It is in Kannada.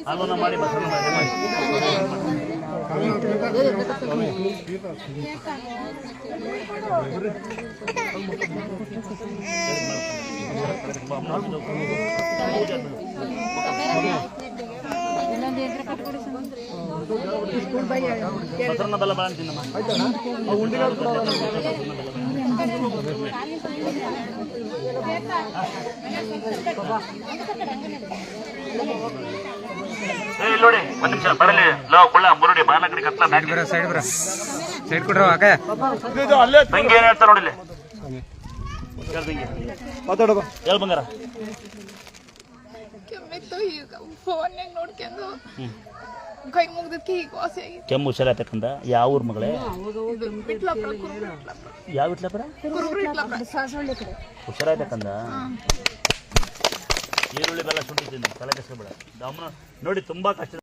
ಆಲೋನ ಮಾಡಿ ಬಸರನ್ನ ಬಲ ಬಾಳ ತಿನ್ನಮ್ಮ ನೋಡಿ ಒಂದ್ ನಿಮಿಷ ಬರಲಿ ಲೋ ಕುಳ್ಳ ಮುರುಡಿ ಬಾಲಕಡಿ ಕತ್ಲ ಸೈಡ್ ಕೊಡ್ರ ತಂಗಿ ಏನ್ ಹೇಳ್ತಾ ನೋಡಿಲ್ಲ ಹೇಳ್ ಬಂಗಾರ ಕೈ ಮುಗ್ದಕ್ಕೆ ಈಗ ವಾಸಿ ಆಗಿದೆ. ಕೆಮ್ಮು ಹುಷಾರಾಯ್ತಕ್ಕಂದ ಯಾವ ಊರ್ ಮಗಳೇ ಯಾವ ಇಟ್ಲಪುರ ಹುಷಾರಾಯ್ತಕ್ಕಂದ ಈರುಳ್ಳಿ ಬೆಲ್ಲ ಸುಟ್ಟಿದ್ದೀನಿ ತಲೆ ಕೆಸ್ಕೊಬೇಡ ನೋಡಿ ತುಂಬಾ ಕಷ್ಟ.